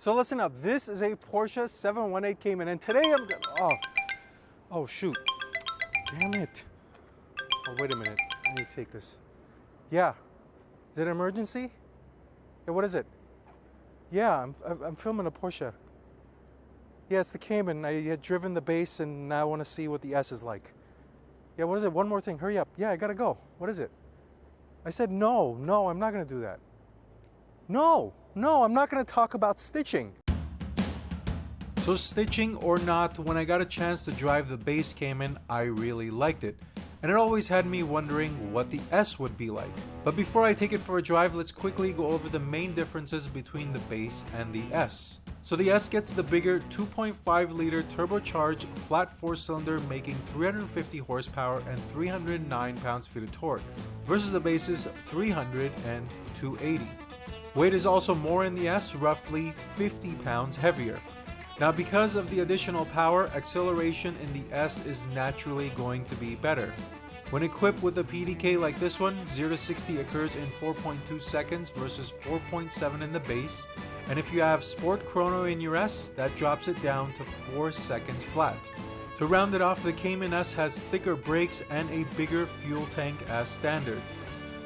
So listen up, this is a Porsche 718 Cayman, and today I'm gonna, oh shoot, damn it. Oh, wait a minute, I need to take this. Yeah, is it an emergency? Yeah, what is it? Yeah, I'm filming a Porsche. Yeah, it's the Cayman. I had driven the base and now I want to see what the S is like. Yeah, what is it? One more thing, hurry up. Yeah, I gotta go. What is it? I said, no, I'm not gonna do that. No, I'm not gonna talk about stitching. So stitching or not, when I got a chance to drive the base Cayman, I really liked it. And it always had me wondering what the S would be like. But before I take it for a drive, let's quickly go over the main differences between the base and the S. So the S gets the bigger 2.5 liter turbocharged flat 4-cylinder making 350 horsepower and 309 pounds-feet of torque, versus the base's 300 and 280. Weight is also more in the S, roughly 50 pounds heavier. Now because of the additional power, acceleration in the S is naturally going to be better. When equipped with a PDK like this one, 0 to 60 occurs in 4.2 seconds versus 4.7 in the base, and if you have Sport Chrono in your S, that drops it down to 4 seconds flat. To round it off, the Cayman S has thicker brakes and a bigger fuel tank as standard.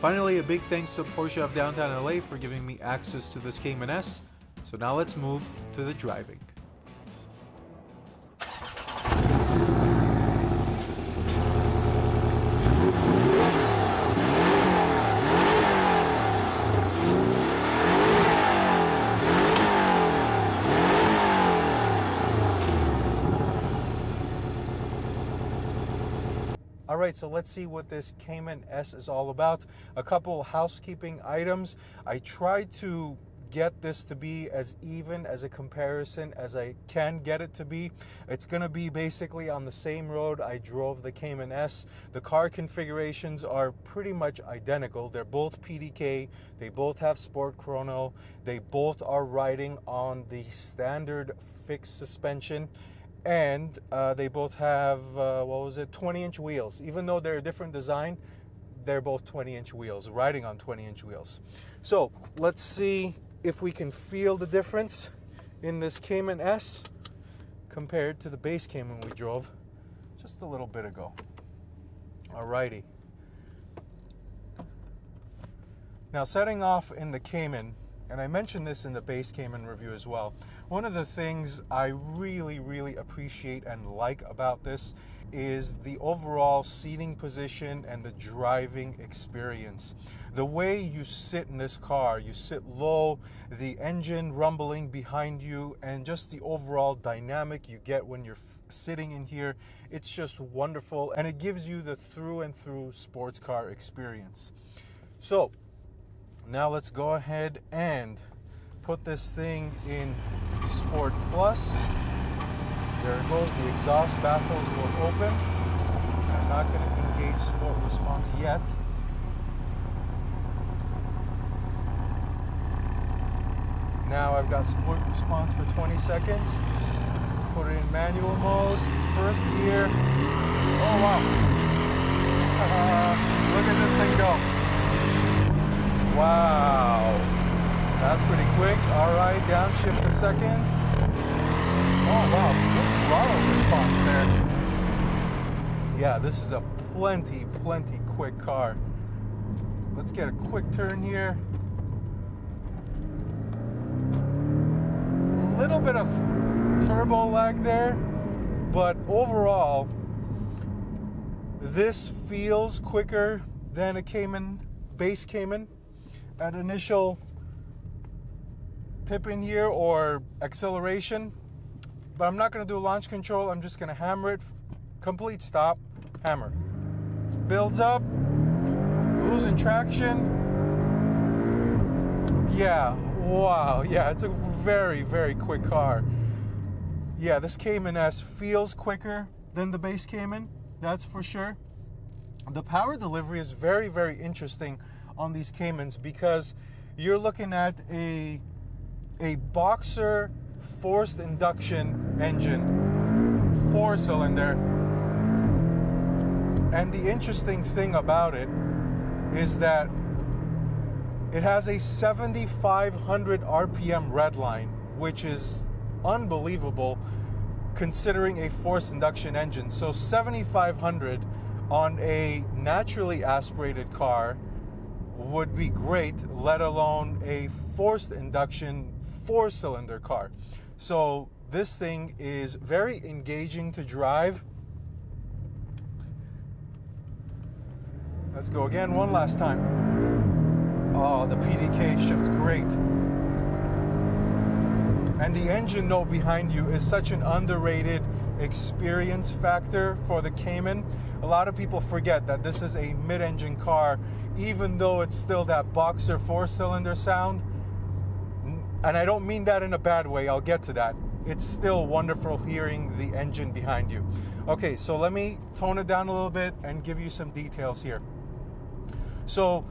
Finally, a big thanks to Porsche of Downtown LA for giving me access to this Cayman S. So now let's move to the driving. All right, so let's see what this Cayman S is all about. A couple housekeeping items. I tried to get this to be as even as a comparison as I can get it to be. It's gonna be basically on the same road I drove the Cayman S. The car configurations are pretty much identical. They're both PDK, they both have Sport Chrono, they both are riding on the standard fixed suspension. And they both have, 20-inch wheels. Even though they're a different design, they're both 20-inch wheels, riding on 20-inch wheels. So let's see if we can feel the difference in this Cayman S compared to the base Cayman we drove just a little bit ago. Alrighty. Now setting off in the Cayman, and I mentioned this in the base Cayman review as well, one of the things I really appreciate and like about this is the overall seating position and the driving experience. The way you sit in this car, you sit low, the engine rumbling behind you, and just the overall dynamic you get when you're sitting in here, it's just wonderful, and it gives you the through and through sports car experience. So now let's go ahead and put this thing in Sport Plus. There it goes, the exhaust baffles will open. I'm not going to engage Sport Response yet. Now I've got Sport Response for 20 seconds. Let's put it in manual mode, first gear. Oh wow. Look at this thing go. Wow. That's pretty quick. All right, downshift to second. Oh wow, good throttle response there. Yeah, this is a plenty quick car. Let's get a quick turn here. A little bit of turbo lag there, but overall, this feels quicker than a Cayman, base Cayman. At initial tip in here or acceleration, but I'm not going to do launch control. I'm just going to hammer it, complete stop, hammer. Builds up, losing traction. Yeah, wow, yeah, it's a very quick car. Yeah, this Cayman S feels quicker than the base Cayman, that's for sure. The power delivery is very interesting on these Caymans because you're looking at a boxer forced induction engine, 4-cylinder. And the interesting thing about it is that it has a 7,500 RPM redline which is unbelievable considering a forced induction engine. So 7,500 on a naturally aspirated car would be great, let alone a forced induction 4-cylinder car. So this thing is very engaging to drive. Let's go again one last time. Oh, the PDK shifts great. And the engine note behind you is such an underrated experience factor for the Cayman. A lot of people forget that this is a mid-engine car, even though it's still that boxer 4-cylinder sound. And I don't mean that in a bad way, I'll get to that. It's still wonderful hearing the engine behind you. Okay, so let me tone it down a little bit and give you some details here. So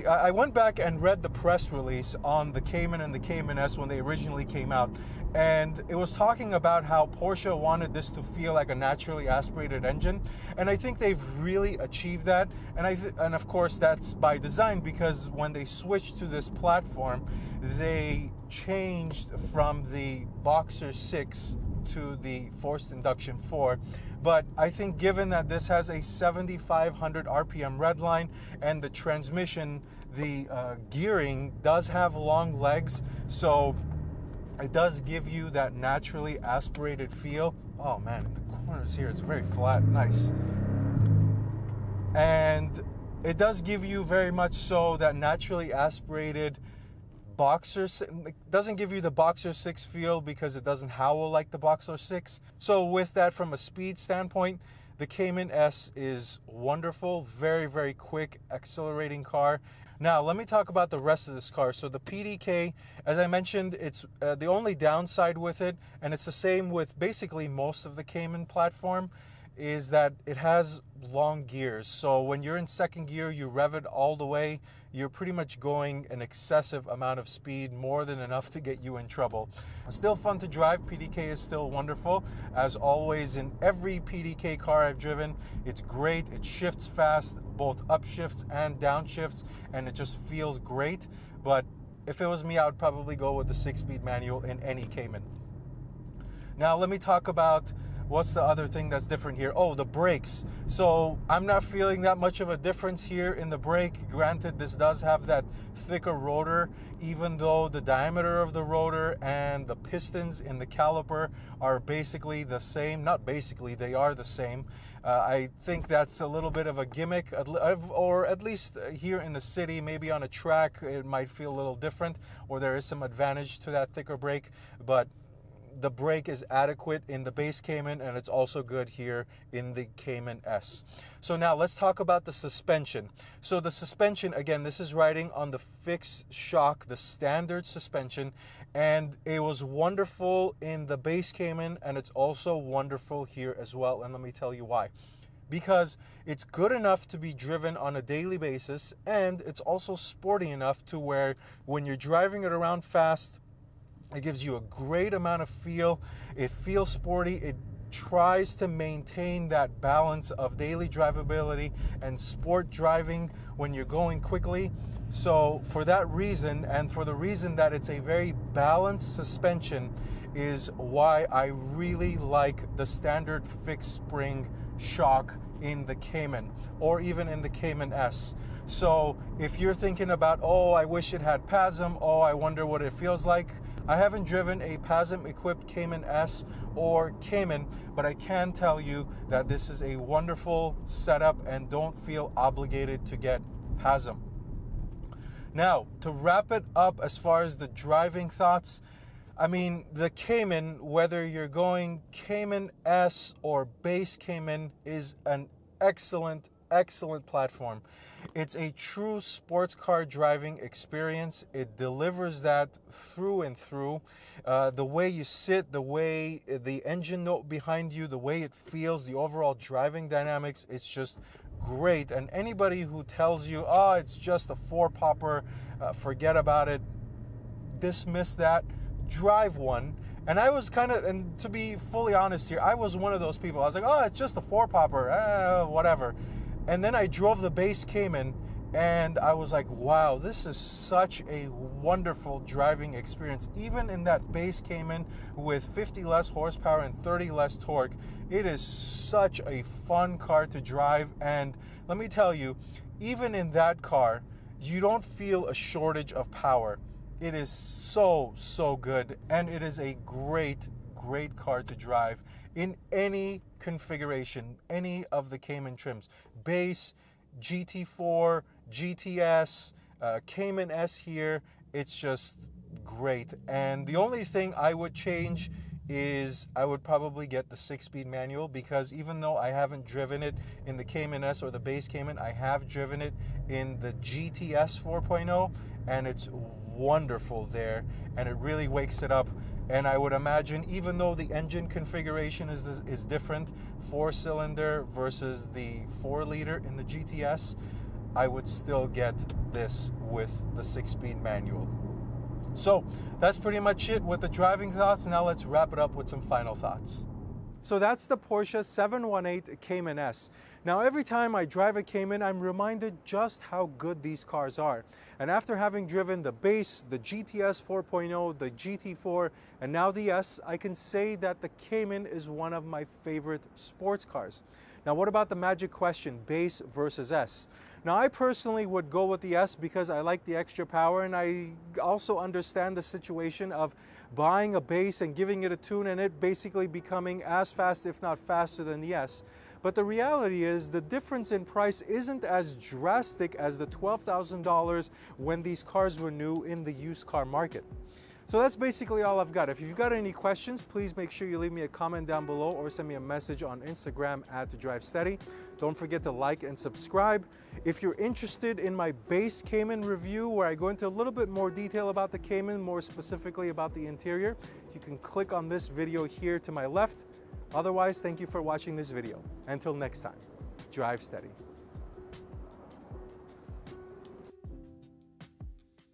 I went back and read the press release on the Cayman and the Cayman S when they originally came out, and it was talking about how Porsche wanted this to feel like a naturally aspirated engine, and I think they've really achieved that. And of course that's by design, because when they switched to this platform, they changed from the Boxer 6 to the forced induction 4. But I think given that this has a 7,500 RPM redline and the transmission, the gearing does have long legs, so it does give you that naturally aspirated feel. Oh man, the corners here is very flat, nice. And it does give you very much so that naturally aspirated Boxer. It doesn't give you the Boxer 6 feel because it doesn't howl like the Boxer 6. So with that, from a speed standpoint, the Cayman S is wonderful, very, very quick accelerating car. Now let me talk about the rest of this car. So the PDK, as I mentioned, it's the only downside with it, and it's the same with basically most of the Cayman platform, is that it has long gears. So when you're in second gear, you rev it all the way, you're pretty much going an excessive amount of speed, more than enough to get you in trouble. Still fun to drive. PDK is still wonderful. As always, in every PDK car I've driven, it's great. It shifts fast, both upshifts and downshifts, and it just feels great. But if it was me, I would probably go with the 6-speed manual in any Cayman. Now let me talk about what's the other thing that's different here. Oh, the brakes. So I'm not feeling that much of a difference here in the brake. Granted, this does have that thicker rotor, even though the diameter of the rotor and the pistons in the caliper are basically the same. Not basically, they are the same. I think that's a little bit of a gimmick, or at least here in the city, maybe on a track, it might feel a little different, or there is some advantage to that thicker brake, but the brake is adequate in the base Cayman, and it's also good here in the Cayman S. So now let's talk about the suspension. So the suspension, again, this is riding on the fixed shock, the standard suspension, and it was wonderful in the base Cayman, and it's also wonderful here as well, and let me tell you why. Because it's good enough to be driven on a daily basis, and it's also sporty enough to where when you're driving it around fast, it gives you a great amount of feel. It feels sporty. It tries to maintain that balance of daily drivability and sport driving when you're going quickly. So for that reason, and for the reason that it's a very balanced suspension, is why I really like the standard fixed spring shock in the Cayman, or even in the Cayman S. So if you're thinking about, oh, I wish it had PASM, oh, I wonder what it feels like, I haven't driven a PASM-equipped Cayman S or Cayman, but I can tell you that this is a wonderful setup, and don't feel obligated to get PASM. Now, to wrap it up as far as the driving thoughts, I mean, the Cayman, whether you're going Cayman S or base Cayman, is an excellent platform. It's a true sports car driving experience. It delivers that through and through. The way you sit, the way the engine note behind you, the way it feels, the overall driving dynamics, it's just great. And anybody who tells you, oh, it's just a 4-popper, forget about it, dismiss that, drive one. And I was kind of, and to be fully honest here, I was one of those people. I was like, oh, it's just a 4-popper, whatever. And then I drove the base Cayman, And I was like, wow, this is such a wonderful driving experience. Even in that base Cayman with 50 less horsepower and 30 less torque, it is such a fun car to drive. And let me tell you, even in that car, you don't feel a shortage of power. It is so, so good. And it is a great, great car to drive in any configuration, any of the Cayman trims. Base, GT4, GTS, Cayman S here. It's just great. And the only thing I would change is I would probably get the 6-speed manual, because even though I haven't driven it in the Cayman S or the base Cayman, I have driven it in the GTS 4.0, and it's wonderful there, and it really wakes it up. And I would imagine, even though the engine configuration is different, 4-cylinder versus the 4-liter in the GTS, I would still get this with the 6-speed manual. So that's pretty much it with the driving thoughts. Now let's wrap it up with some final thoughts. So that's the Porsche 718 Cayman S. Now every time I drive a Cayman, I'm reminded just how good these cars are. And after having driven the base, the GTS 4.0, the GT4, and now the S, I can say that the Cayman is one of my favorite sports cars. Now what about the magic question, base versus S? Now I personally would go with the S because I like the extra power, and I also understand the situation of buying a base and giving it a tune and it basically becoming as fast, if not faster, than the S. But the reality is the difference in price isn't as drastic as the $12,000 when these cars were new in the used car market. So that's basically all I've got. If you've got any questions, please make sure you leave me a comment down below or send me a message on Instagram @DriveSteady. Don't forget to like and subscribe. If you're interested in my base Cayman review, where I go into a little bit more detail about the Cayman, more specifically about the interior, you can click on this video here to my left. Otherwise, thank you for watching this video. Until next time, drive steady.